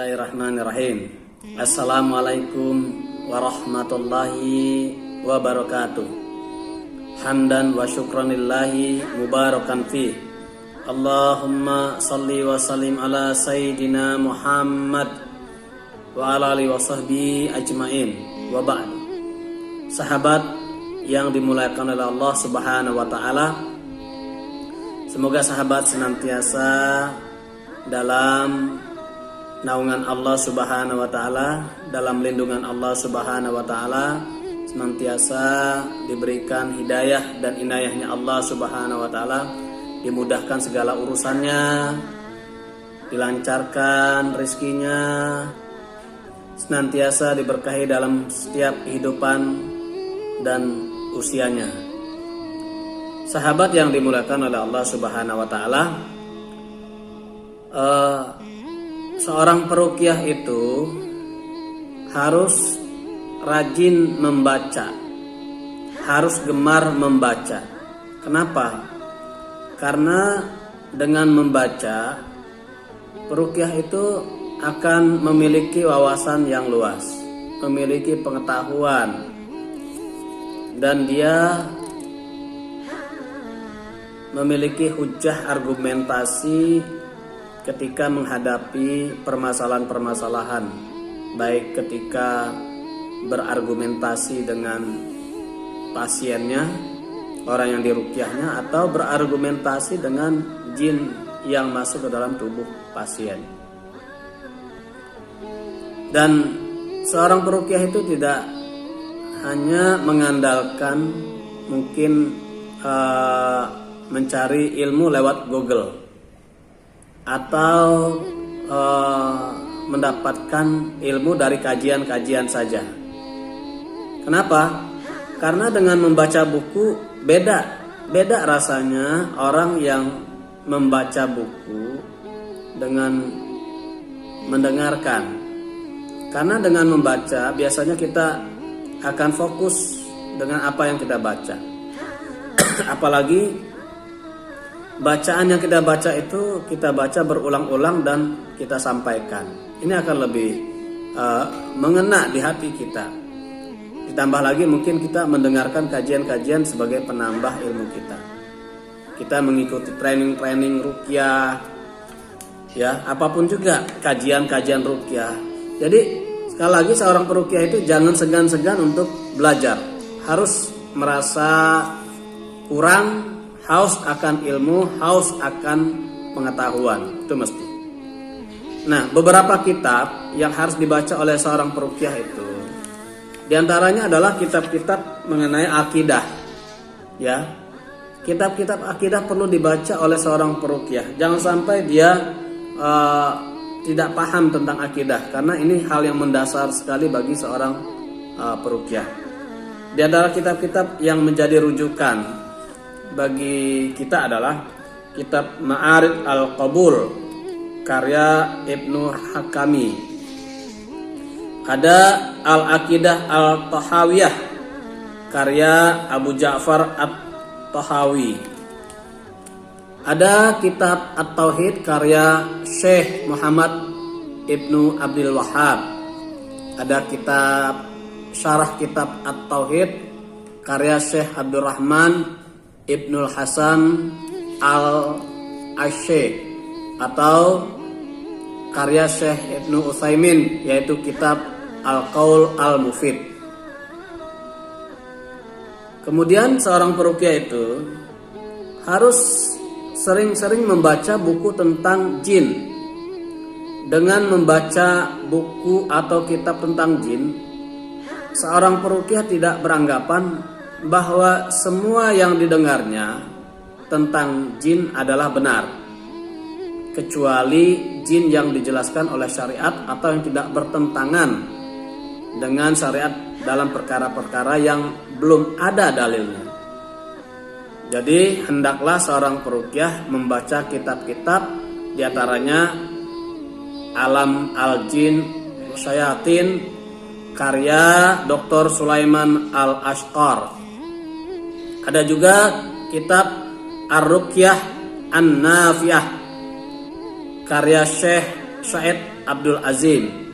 Bismillahirrahmanirrahim. Assalamualaikum warahmatullahi wabarakatuh. Hamdan wa syukranillahi mubarakan fi. Allahumma salli wa sallim ala sayyidina Muhammad wa ala alihi wa sahbihi ajmain. Wa ba'd. Sahabat yang dimuliakan oleh Allah Subhanahu wa taala, semoga sahabat senantiasa dalam naungan Allah Subhanahu wa taala, dalam lindungan Allah Subhanahu wa taala, senantiasa diberikan hidayah dan inayahnya Allah Subhanahu wa taala, dimudahkan segala urusannya, dilancarkan rezekinya, senantiasa diberkahi dalam setiap kehidupan dan usianya. Sahabat yang dimuliakan oleh Allah Subhanahu wa taala, seorang peruqyah itu harus rajin membaca, harus gemar membaca. Kenapa? Karena dengan membaca, peruqyah itu akan memiliki wawasan yang luas, memiliki pengetahuan, dan dia memiliki hujah argumentasi ketika menghadapi permasalahan-permasalahan, baik ketika berargumentasi dengan pasiennya, orang yang diruqyahnya, atau berargumentasi dengan jin yang masuk ke dalam tubuh pasien. Dan seorang peruqyah itu tidak hanya mengandalkan mungkin mencari ilmu lewat Google atau mendapatkan ilmu dari kajian-kajian saja. Kenapa? Karena dengan membaca buku beda rasanya orang yang membaca buku dengan mendengarkan. Karena dengan membaca biasanya kita akan fokus dengan apa yang kita baca. Apalagi bacaan yang kita baca itu kita baca berulang-ulang dan kita sampaikan. Ini akan lebih mengena di hati kita. Ditambah lagi mungkin kita mendengarkan kajian-kajian sebagai penambah ilmu kita. Kita mengikuti training ruqyah, ya, apapun juga kajian-kajian ruqyah. Jadi sekali lagi seorang peruqyah itu jangan segan-segan untuk belajar. Harus merasa kurang, haus akan ilmu, haus akan pengetahuan, itu mesti. Nah, beberapa kitab yang harus dibaca oleh seorang peruqyah itu, diantaranya adalah kitab-kitab mengenai akidah. Ya, kitab-kitab akidah perlu dibaca oleh seorang peruqyah. Jangan sampai dia tidak paham tentang akidah, karena ini hal yang mendasar sekali bagi seorang peruqyah. Di antara kitab-kitab yang menjadi rujukan bagi kita adalah kitab Ma'arid al-Qabul karya Ibnu Hakami. Ada Al-Aqidah al-Tahawiyah karya Abu Ja'far at-Tahawi. Ada kitab At-Tauhid karya Syekh Muhammad Ibnu Abdul Wahhab. Ada kitab Syarah Kitab At-Tauhid karya Syekh Abdurrahman Ibnul Hasan al-Ashey, atau karya Syekh Ibnu Utsaimin, yaitu kitab Al-Qaul Al-Mufid. Kemudian seorang peruqyah itu harus sering-sering membaca buku tentang jin. Dengan membaca buku atau kitab tentang jin, seorang peruqyah tidak beranggapan bahwa semua yang didengarnya tentang jin adalah benar, kecuali jin yang dijelaskan oleh syariat atau yang tidak bertentangan dengan syariat dalam perkara-perkara yang belum ada dalilnya. Jadi hendaklah seorang peruqyah membaca kitab-kitab, diantaranya Alam al-Jin Syayatin karya Dr. Sulaiman al-Ashqar. Ada juga kitab Ar-Ruqyah An-Nafi'ah karya Syekh Said Abdul Azim.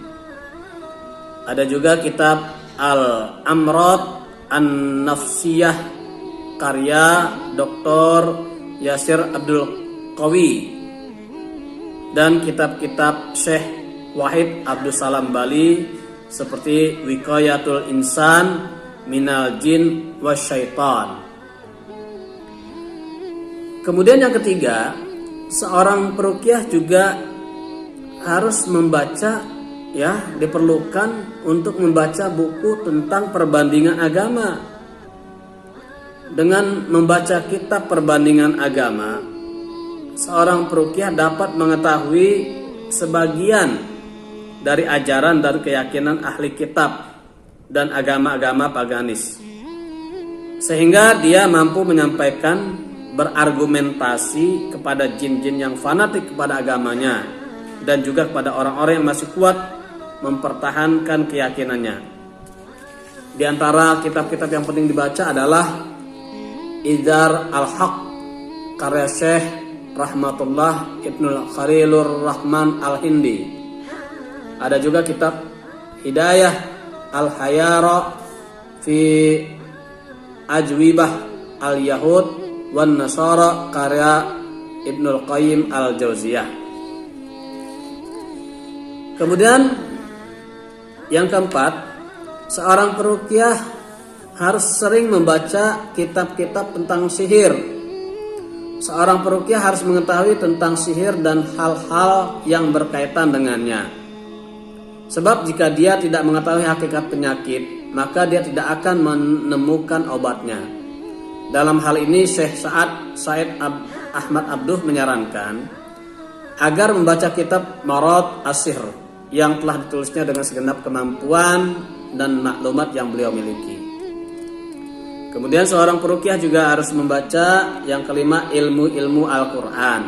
Ada juga kitab Al-Amrad An-Nafsiyah karya Dr. Yasir Abdul Qawi, dan kitab-kitab Syekh Wahid Abdul Salam Bali seperti Wiqayatul Insan Minal Jin Wasyaitan. Kemudian yang ketiga, seorang peruqyah juga harus membaca, ya, diperlukan untuk membaca buku tentang perbandingan agama. Dengan membaca kitab perbandingan agama, seorang peruqyah dapat mengetahui sebagian dari ajaran dan keyakinan ahli kitab dan agama-agama paganis, sehingga dia mampu menyampaikan, berargumentasi kepada jin-jin yang fanatik kepada agamanya, dan juga kepada orang-orang yang masih kuat mempertahankan keyakinannya. Di antara kitab-kitab yang penting dibaca adalah Idhar al-Haq karya Syekh Rahmatullah Ibnul Khalilur Rahman al-Hindi. Ada juga kitab Hidayah al-Hayara fi Ajwibah al-Yahud wan Nasara karya Ibnul Qayyim al-Jauziyah. Kemudian yang keempat, seorang peruqyah harus sering membaca kitab-kitab tentang sihir. Seorang peruqyah harus mengetahui tentang sihir dan hal-hal yang berkaitan dengannya. Sebab jika dia tidak mengetahui hakikat penyakit, maka dia tidak akan menemukan obatnya. Dalam hal ini Syekh Said Ahmad Abduh menyarankan agar membaca kitab Marad As-Sihr yang telah ditulisnya dengan segenap kemampuan dan maklumat yang beliau miliki. Kemudian seorang peruqyah juga harus membaca yang kelima, ilmu-ilmu Al-Quran.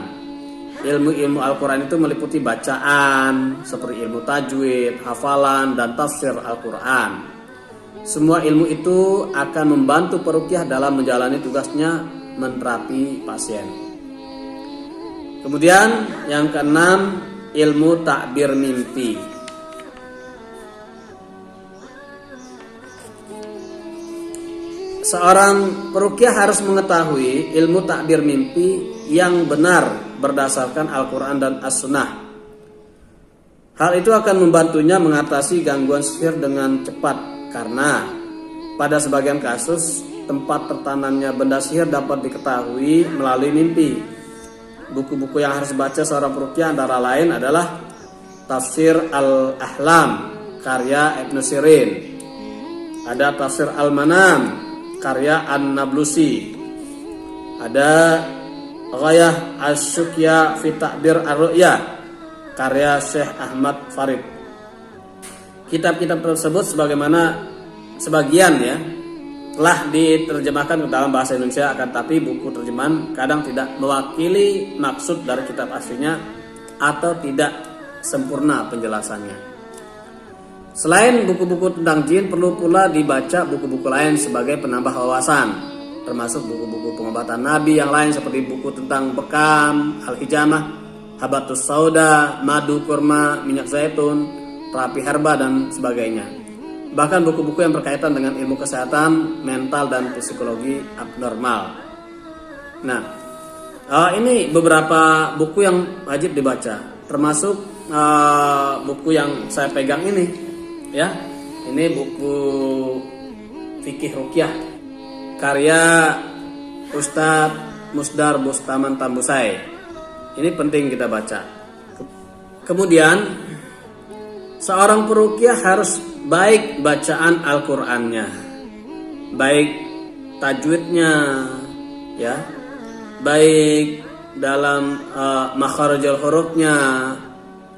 Ilmu-ilmu Al-Quran itu meliputi bacaan seperti ilmu tajwid, hafalan, dan tafsir Al-Quran. Semua ilmu itu akan membantu peruqyah dalam menjalani tugasnya menterapi pasien. Kemudian yang keenam, ilmu takbir mimpi. Seorang peruqyah harus mengetahui ilmu takbir mimpi yang benar berdasarkan Al-Quran dan As-Sunnah. Hal itu akan membantunya mengatasi gangguan sihir dengan cepat, karena pada sebagian kasus tempat tertanamnya benda sihir dapat diketahui melalui mimpi. Buku-buku yang harus dibaca seorang peruqyah antara lain adalah Tafsir Al-Ahlam karya Ibnu Sirin, ada Tafsir Al-Manam karya An-Nablusi, ada Ghayah Asy-Syukya fi Ta'bir Ar-Ru'ya karya Syekh Ahmad Farid. Kitab-kitab tersebut sebagaimana sebagian, ya, telah diterjemahkan ke dalam bahasa Indonesia, akan tapi buku terjemahan kadang tidak mewakili maksud dari kitab aslinya atau tidak sempurna penjelasannya. Selain buku-buku tentang jin, perlu pula dibaca buku-buku lain sebagai penambah wawasan, termasuk buku-buku pengobatan Nabi yang lain seperti buku tentang bekam, al-hijamah, habatus sauda, madu kurma, minyak zaitun, terapi herba, dan sebagainya. Bahkan buku-buku yang berkaitan dengan ilmu kesehatan mental dan psikologi abnormal. Nah, ini beberapa buku yang wajib dibaca, termasuk buku yang saya pegang ini, ya. Ini buku Fikih Ruqyah karya Ustadz Musdar Bustaman Tambusai. Ini penting kita baca. Kemudian seorang peruqyah harus baik bacaan Al-Qur'annya, baik tajwidnya, ya, baik dalam makharijul hurufnya.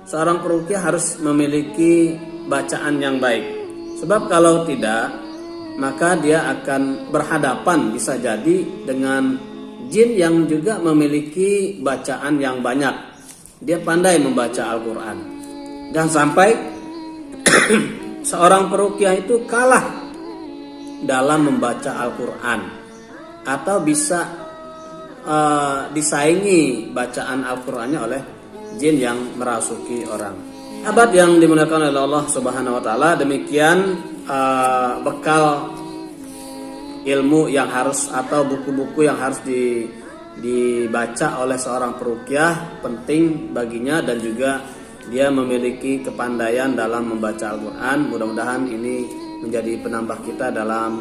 Seorang peruqyah harus memiliki bacaan yang baik. Sebab kalau tidak, maka dia akan berhadapan bisa jadi dengan jin yang juga memiliki bacaan yang banyak. Dia pandai membaca Al-Quran. Jangan sampai seorang peruqyah itu kalah dalam membaca Al-Quran, atau bisa disaingi bacaan Al-Qurannya oleh jin yang merasuki orang. Sahabat yang dimuliakan oleh Allah Subhanahu wa taala, demikian bekal ilmu yang harus atau buku-buku yang harus dibaca oleh seorang peruqyah, penting baginya dan juga dia memiliki kepandaian dalam membaca Al-Qur'an. Mudah-mudahan ini menjadi penambah kita dalam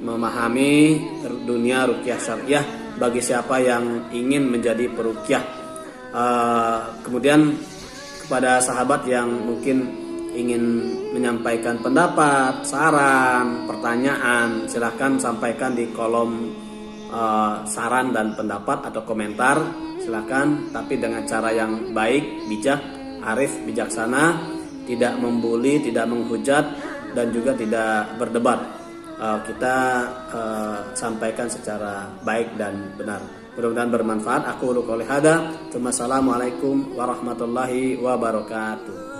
memahami dunia ruqyah syariah bagi siapa yang ingin menjadi peruqyah. Kemudian kepada sahabat yang mungkin ingin menyampaikan pendapat, saran, pertanyaan, silahkan sampaikan di kolom saran dan pendapat atau komentar, silahkan, tapi dengan cara yang baik, bijak, arif, bijaksana, tidak membuli, tidak menghujat, dan juga tidak berdebat. Kita sampaikan secara baik dan benar. Mudah-mudahan bermanfaat. Aku qouli hada. Wassalamualaikum warahmatullahi wabarakatuh.